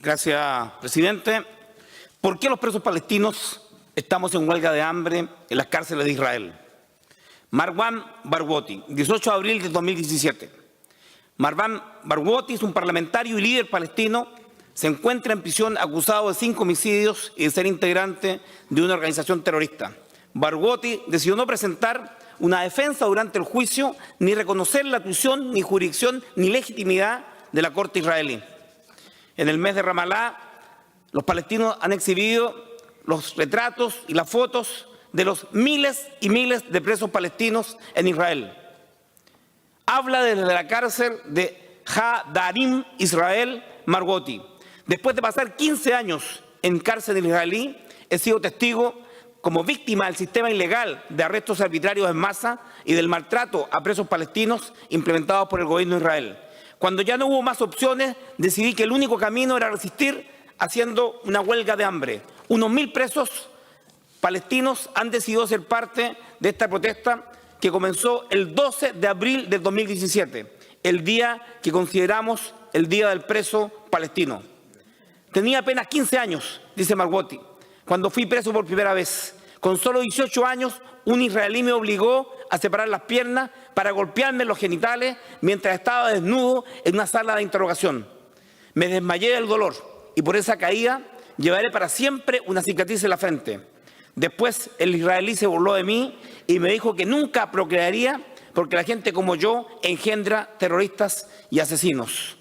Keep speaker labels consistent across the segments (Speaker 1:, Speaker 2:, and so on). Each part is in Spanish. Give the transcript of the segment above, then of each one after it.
Speaker 1: Gracias, presidente. ¿Por qué los presos palestinos estamos en huelga de hambre en las cárceles de Israel? Marwan Barghouti, 18 de abril de 2017. Marwan Barghouti es un parlamentario y líder palestino. Se encuentra en prisión acusado de 5 homicidios y de ser integrante de una organización terrorista. Barghouti decidió no presentar una defensa durante el juicio, ni reconocer la tuición, ni jurisdicción, ni legitimidad de la Corte israelí. En el mes de Ramalá, los palestinos han exhibido los retratos y las fotos de los miles y miles de presos palestinos en Israel. Habla desde la cárcel de Hadarim, Israel, Barghouti. Después de pasar 15 años en cárcel israelí, he sido testigo como víctima del sistema ilegal de arrestos arbitrarios en masa y del maltrato a presos palestinos implementados por el gobierno de Israel. Cuando ya no hubo más opciones, decidí que el único camino era resistir haciendo una huelga de hambre. Unos 1000 presos palestinos han decidido ser parte de esta protesta que comenzó el 12 de abril del 2017, el día que consideramos el Día del Preso Palestino. Tenía apenas 15 años, dice Barghouti, cuando fui preso por primera vez. Con solo 18 años, un israelí me obligó a separar las piernas para golpearme en los genitales mientras estaba desnudo en una sala de interrogación. Me desmayé del dolor y por esa caída llevaré para siempre una cicatriz en la frente. Después el israelí se burló de mí y me dijo que nunca procrearía porque la gente como yo engendra terroristas y asesinos.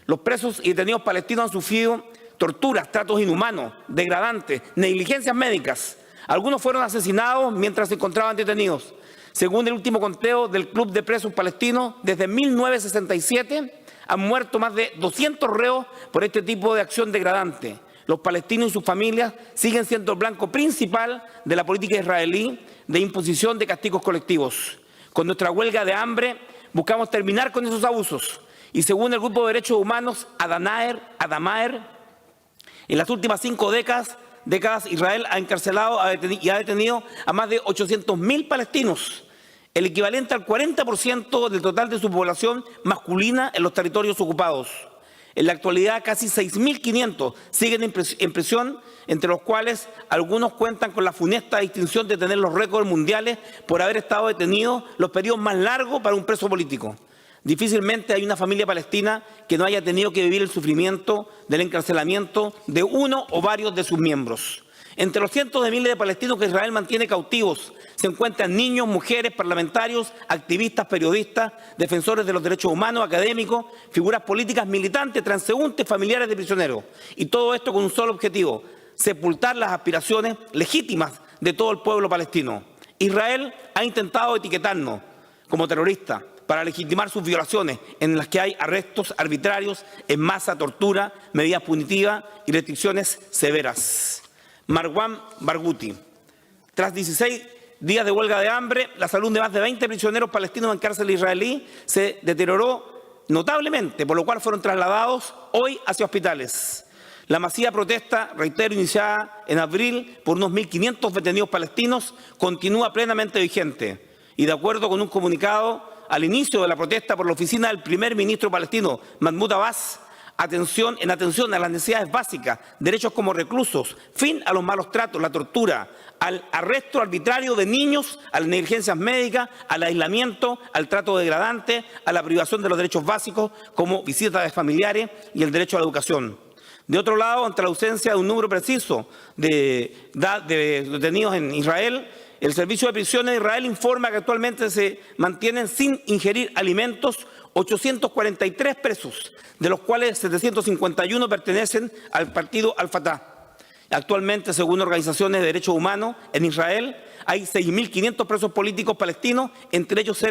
Speaker 1: Los presos y detenidos palestinos han sufrido torturas, tratos inhumanos, degradantes, negligencias médicas. Algunos fueron asesinados mientras se encontraban detenidos. Según el último conteo del Club de Presos Palestinos, desde 1967 han muerto más de 200 reos por este tipo de acción degradante. Los palestinos y sus familias siguen siendo el blanco principal de la política israelí de imposición de castigos colectivos. Con nuestra huelga de hambre buscamos terminar con esos abusos. Y según el Grupo de Derechos Humanos Adamaer, en las últimas 5 décadas, Israel ha encarcelado y ha detenido a más de 800.000 palestinos, el equivalente al 40% del total de su población masculina en los territorios ocupados. En la actualidad, casi 6.500 siguen en prisión, entre los cuales algunos cuentan con la funesta distinción de tener los récords mundiales por haber estado detenidos los periodos más largos para un preso político. Difícilmente hay una familia palestina que no haya tenido que vivir el sufrimiento del encarcelamiento de uno o varios de sus miembros. Entre los cientos de miles de palestinos que Israel mantiene cautivos se encuentran niños, mujeres, parlamentarios, activistas, periodistas, defensores de los derechos humanos, académicos, figuras políticas, militantes, transeúntes, familiares de prisioneros. Y todo esto con un solo objetivo: sepultar las aspiraciones legítimas de todo el pueblo palestino. Israel ha intentado etiquetarnos como terroristas para legitimar sus violaciones, en las que hay arrestos arbitrarios en masa, tortura, medidas punitivas y restricciones severas. Marwan Barghouti. Tras 16 días de huelga de hambre, la salud de más de 20 prisioneros palestinos en cárcel israelí se deterioró notablemente, por lo cual fueron trasladados hoy hacia hospitales. La masiva protesta, reitero, iniciada en abril por unos 1.500 detenidos palestinos, continúa plenamente vigente. Y de acuerdo con un comunicado al inicio de la protesta por la oficina del primer ministro palestino, Mahmoud Abbas, en atención a las necesidades básicas, derechos como reclusos, fin a los malos tratos, la tortura, al arresto arbitrario de niños, a las negligencias médicas, al aislamiento, al trato degradante, a la privación de los derechos básicos como visitas de familiares y el derecho a la educación. De otro lado, ante la ausencia de un número preciso de detenidos en Israel, el Servicio de Prisiones de Israel informa que actualmente se mantienen sin ingerir alimentos 843 presos, de los cuales 751 pertenecen al partido Al-Fatah. Actualmente, según organizaciones de derechos humanos, en Israel hay 6.500 presos políticos palestinos, entre ellos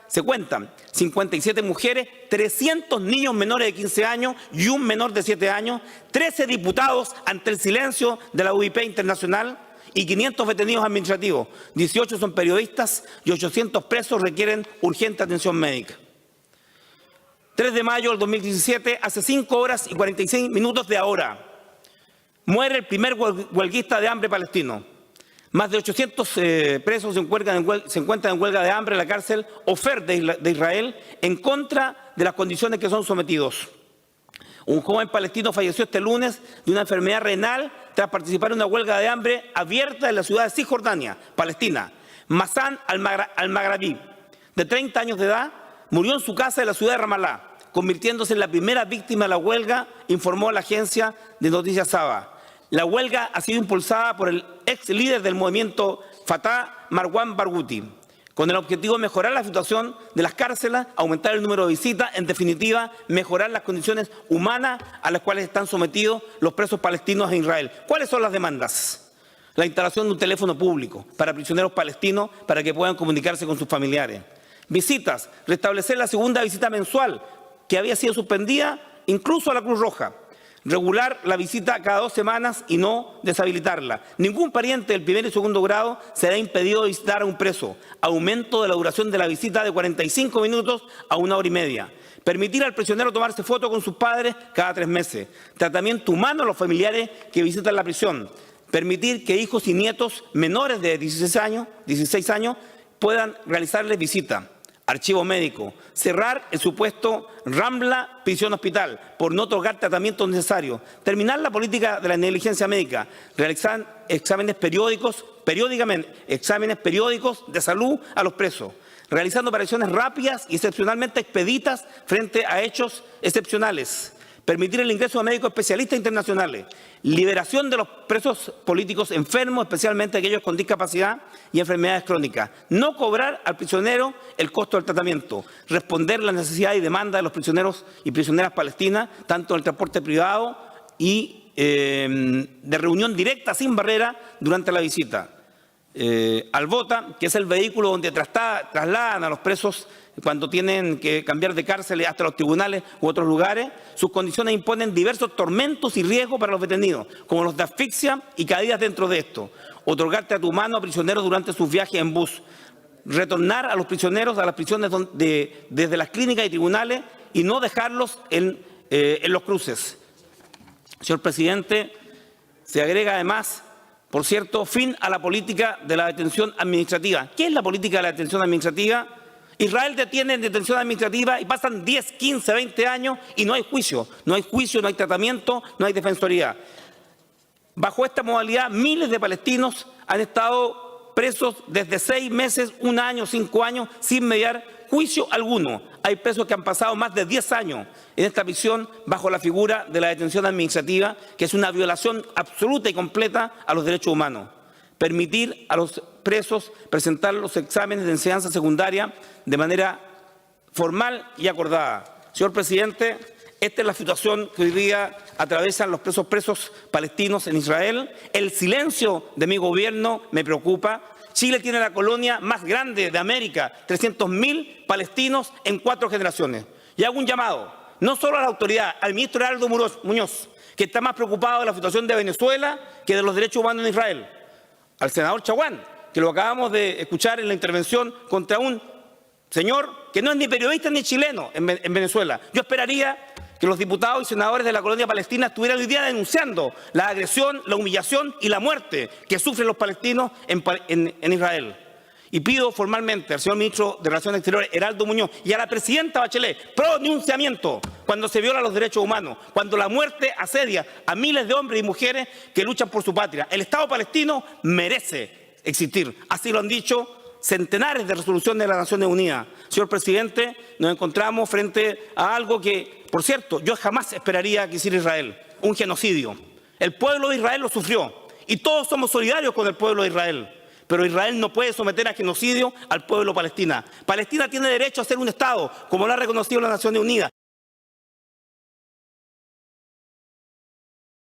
Speaker 1: se cuentan 57 mujeres, 300 niños menores de 15 años y un menor de 7 años, 13 diputados ante el silencio de la UIP internacional, y 500 detenidos administrativos, 18 son periodistas y 800 presos requieren urgente atención médica. 3 de mayo del 2017, hace 5 horas y 46 minutos de ahora, muere el primer huelguista de hambre palestino. Más de 800 presos se encuentran en huelga de hambre en la cárcel Ofer de Israel en contra de las condiciones que son sometidos. Un joven palestino falleció este lunes de una enfermedad renal tras participar en una huelga de hambre abierta en la ciudad de Cisjordania, Palestina. Massan al-Maghrabi, de 30 años de edad, murió en su casa de la ciudad de Ramallah, convirtiéndose en la primera víctima de la huelga, informó la agencia de noticias Saba. La huelga ha sido impulsada por el ex líder del movimiento Fatah, Marwan Barghouti, con el objetivo de mejorar la situación de las cárceles, aumentar el número de visitas, en definitiva, mejorar las condiciones humanas a las cuales están sometidos los presos palestinos en Israel. ¿Cuáles son las demandas? La instalación de un teléfono público para prisioneros palestinos para que puedan comunicarse con sus familiares. Visitas, restablecer la segunda visita mensual que había sido suspendida incluso a la Cruz Roja. Regular la visita cada 2 semanas y no deshabilitarla. Ningún pariente del primer y segundo grado será impedido de visitar a un preso. Aumento de la duración de la visita de 45 minutos a 1 hora y media. Permitir al prisionero tomarse fotos con sus padres cada 3 meses. Tratamiento humano a los familiares que visitan la prisión. Permitir que hijos y nietos menores de 16 años puedan realizarles visita. Archivo médico. Cerrar el supuesto Rambla Prisión Hospital por no otorgar tratamientos necesarios. Terminar la política de la negligencia médica. Realizar exámenes periódicos de salud a los presos. Realizando operaciones rápidas y excepcionalmente expeditas frente a hechos excepcionales. Permitir el ingreso de médicos especialistas internacionales. Liberación de los presos políticos enfermos, especialmente aquellos con discapacidad y enfermedades crónicas. No cobrar al prisionero el costo del tratamiento. Responder las necesidades y demandas de los prisioneros y prisioneras palestinas, tanto en el transporte privado y de reunión directa sin barrera durante la visita. Albota, que es el vehículo donde trasladan a los presos cuando tienen que cambiar de cárcel hasta los tribunales u otros lugares. Sus condiciones imponen diversos tormentos y riesgos para los detenidos, como los de asfixia y caídas dentro de esto. Otorgar trato humano a prisioneros durante sus viajes en bus. Retornar a los prisioneros a las prisiones desde las clínicas y tribunales y no dejarlos en los cruces. Señor presidente, se agrega además, por cierto, fin a la política de la detención administrativa. ¿Qué es la política de la detención administrativa? Israel detiene en detención administrativa y pasan 10, 15, 20 años y no hay juicio. No hay juicio, no hay tratamiento, no hay defensoría. Bajo esta modalidad, miles de palestinos han estado presos desde 6 meses, 1 año, 5 años, sin mediar juicio alguno. Hay presos que han pasado más de 10 años en esta prisión bajo la figura de la detención administrativa, que es una violación absoluta y completa a los derechos humanos. Permitir a los presos presentar los exámenes de enseñanza secundaria de manera formal y acordada. Señor presidente, esta es la situación que hoy día atraviesan los presos palestinos en Israel. El silencio de mi gobierno me preocupa. Chile tiene la colonia más grande de América, 300.000 palestinos en 4 generaciones. Y hago un llamado, no solo a la autoridad, al ministro Heraldo Muñoz, que está más preocupado de la situación de Venezuela que de los derechos humanos en Israel. Al senador Chaguán, que lo acabamos de escuchar en la intervención contra un señor que no es ni periodista ni chileno en Venezuela. Yo esperaría que los diputados y senadores de la colonia palestina estuvieran hoy día denunciando la agresión, la humillación y la muerte que sufren los palestinos en Israel. Y pido formalmente al señor ministro de Relaciones Exteriores, Heraldo Muñoz, y a la presidenta Bachelet, pronunciamiento cuando se violan los derechos humanos, cuando la muerte asedia a miles de hombres y mujeres que luchan por su patria. El Estado palestino merece existir. Así lo han dicho centenares de resoluciones de las Naciones Unidas. Señor presidente, nos encontramos frente a algo que, por cierto, yo jamás esperaría que hiciera Israel, un genocidio. El pueblo de Israel lo sufrió y todos somos solidarios con el pueblo de Israel. Pero Israel no puede someter a genocidio al pueblo palestino. Palestina tiene derecho a ser un Estado, como lo ha reconocido las Naciones Unidas.